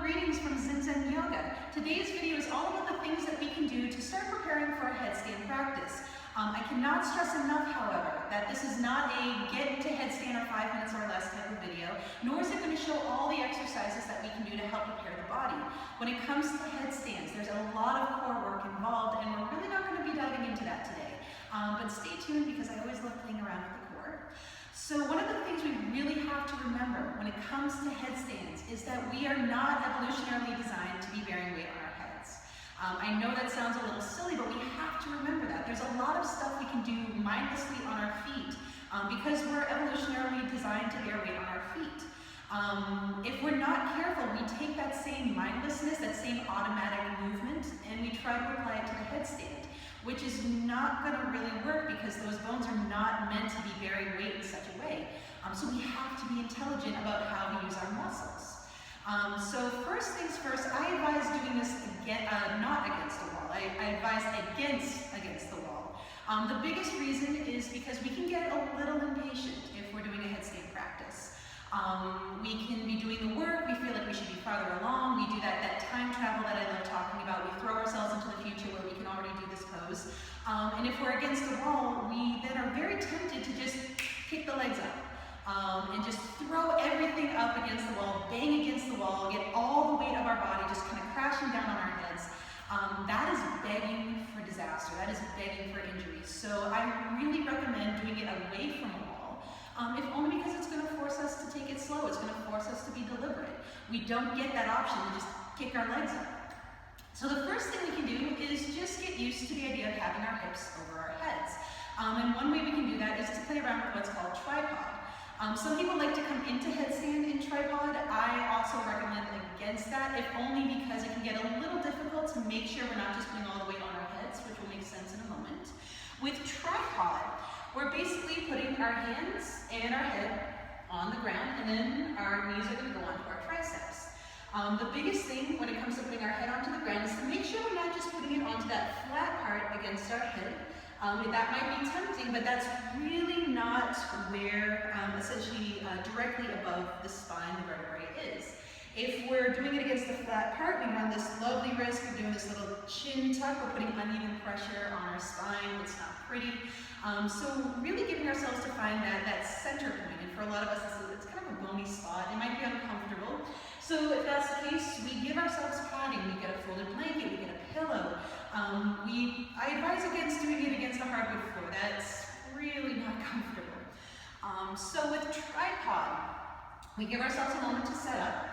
greetings from Zen Yoga. Today's video is all about the things that we can do to start preparing for a headstand practice. I cannot stress enough, however, that this is not a get into headstand or 5 minutes or less type of video, nor is it going to show all the exercises that we can do to help prepare the body. When it comes to headstands, there's a lot of core work involved, and we're really not going to be diving into that today. But stay tuned because I always love playing around with the core. So one of the things we really have to remember when it comes to headstands is that we are not evolutionarily designed to be bearing weight on our heads. I know that sounds a little silly, but we have to remember that. There's a lot of stuff we can do mindlessly on our feet because we're evolutionarily designed to bear weight on our feet. If we're not careful, we take that same mindlessness, that same automatic movement, and we try to apply it to the headstand, which is not going to really work because those bones are not meant to be bearing weight in such a way. So we have to be intelligent about how we use our muscles. So first things first, I advise doing this not against the wall. I advise against the wall. The biggest reason is because we can get a little impatient if we're doing a headstand practice. We can be doing the work, we feel like we should be farther along, we do that time travel that I love talking about, we throw ourselves into the future where we can already do this pose. And if we're against the wall, we then are very tempted to just kick the legs up. And just throw everything up against the wall, bang against the wall, get all the weight of our body just kind of crashing down on our heads. That is begging for disaster. That is begging for injury. So I really recommend doing it away from a wall, if only because it's going to force us to take it slow. It's going to force us to be deliberate. We don't get that option to just kick our legs up. So the first thing we can do is just get used to the idea of having our hips over our heads. And one way we can do that is to play around with what's called tripod. Some people like to come into headstand in tripod. I also recommend against that, if only because it can get a little difficult to make sure we're not just putting all the weight on our heads, which will make sense in a moment. With tripod, we're basically putting our hands and our head on the ground, and then our knees are going to go onto our triceps. The biggest thing when it comes to putting our head onto the ground is to make sure we're not just putting it onto that flat part against our head. That might be tempting, but that's really not where essentially directly above the spine the vertebrae is. If we're doing it against the flat part, we run this lovely risk of doing this little chin tuck. We're putting uneven pressure on our spine. It's not pretty. So really giving ourselves to find that center point. And for a lot of us, it's kind of a bony spot. It might be uncomfortable. So if that's the case, we give ourselves padding. We get a folded blanket, we get a pillow. I advise against doing it against a hardwood floor. That's really not comfortable. So with tripod, we give ourselves a moment to set up.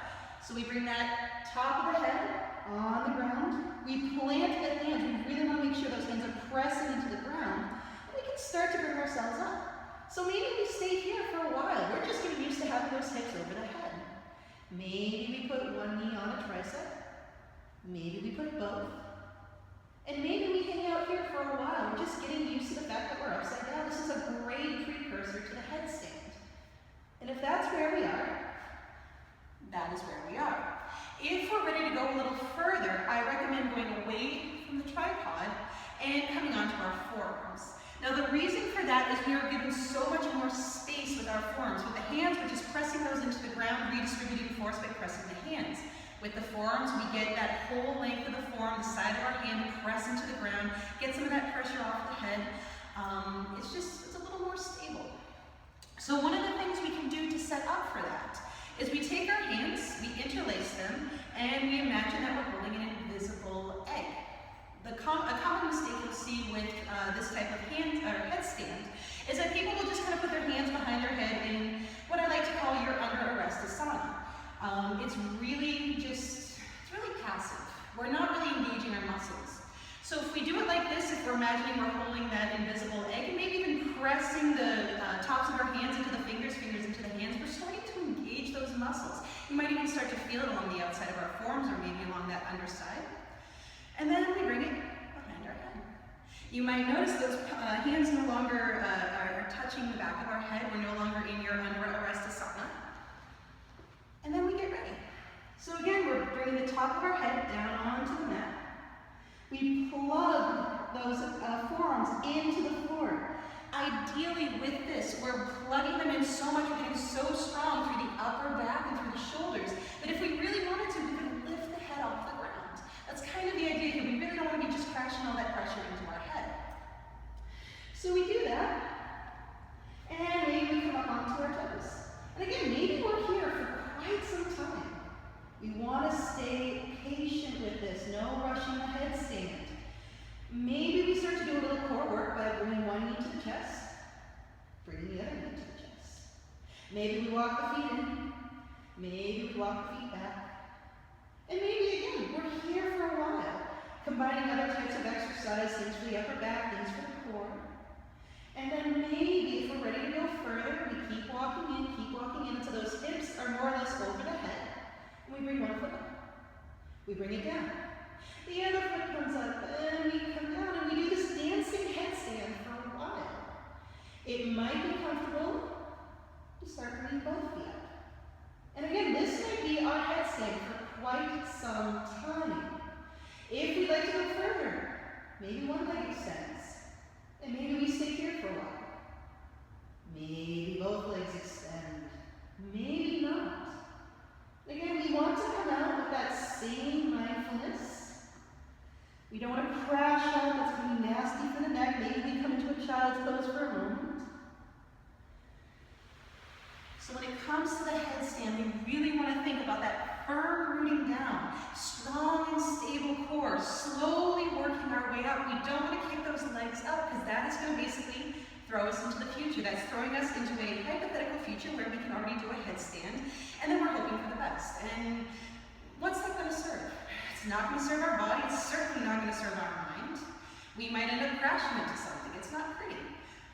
So we bring that top of the head on the ground. We plant the hands. We really want to make sure those hands are pressing into the ground. And we can start to bring ourselves up. So maybe we stay here for a while. We're just getting used to having those hips over the head. Maybe we put one knee on a tricep. Maybe we put both. And maybe we hang out here for a while. We're just getting used to the fact that we're upside down. This is a great precursor to the headstand. And if that's where we are, that is where we are. If we're ready to go a little further, I recommend going away from the tripod and coming onto our forearms. Now the reason for that is we are given so much more space with our forearms. With the hands, we're just pressing those into the ground, redistributing force by pressing the hands. With the forearms, we get that whole length of the forearm, the side of our hand, press into the ground, get some of that pressure off the head. It's a little more stable. So one of the things we can do to set up for that is we take our hands, we interlace them, and we imagine that we're holding an invisible egg. A common mistake you'll see with this type of headstand is that people will just kind of put their hands behind their head in what I like to call your under arrest asana. It's really passive. We're not really engaging our muscles. So if we do it like this, if we're imagining we're holding that invisible egg, and maybe even pressing the tops of our hands into the fingers into the hands, we're starting to engage those muscles. You might even start to feel it along the outside of our forearms or maybe along that underside. And then we bring it behind our head. You might notice those hands no longer are touching the back of our head. We're no longer in your under arrest asana. And then we get ready. So again, we're bringing the top of our head down onto the mat. We plug those forearms into the floor. Ideally with this, we're plugging them in so much, we're getting so strong through the upper back and through the shoulders, that if we really wanted to, we could We want to stay patient with this, no rushing the headstand. Maybe we start to do a little core work by bringing one knee to the chest, bringing the other knee to the chest. Maybe we walk the feet in, maybe we walk the feet back. And maybe again, we're here for a while, combining other types of exercise, things for the upper back, things for the core. And then maybe if we're ready to go further, we keep walking in until those hips are more or less over the head. And we bring one foot up. We bring it down. The other foot comes up, and we come down, and we do this dancing headstand for a while. It might be comfortable to start bringing both feet up. And again, this might be our headstand for quite some time. If we'd like to go further, maybe one leg extends, and maybe we stay here for a while. Maybe both legs extend, maybe not. Again, we want to come out with that same mindfulness. We don't want to crash out, that's going to be nasty for the neck. Maybe we come into a child's pose for a moment. So when it comes to the headstand, we really want to think about that firm rooting down, strong and stable core, slowly working our way up. We don't want to kick those legs up because that is going to basically throw us into the future. That's throwing us into a hypothetical future where we can already do a headstand, and then we're hoping for the best. And what's that going to serve? It's not going to serve our body. It's certainly not going to serve our mind. We might end up crashing into something. It's not pretty.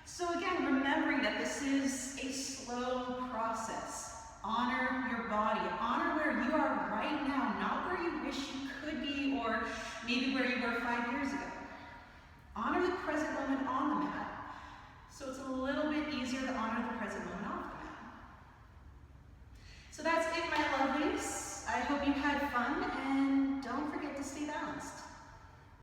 So again, remembering that this is a slow process. Honor your body. Honor where you are right now, not where you wish you could be or maybe where you were 5 years ago. Honor the present moment on the mat, so it's a little bit easier to honor the present moment off the mat. So that's it, my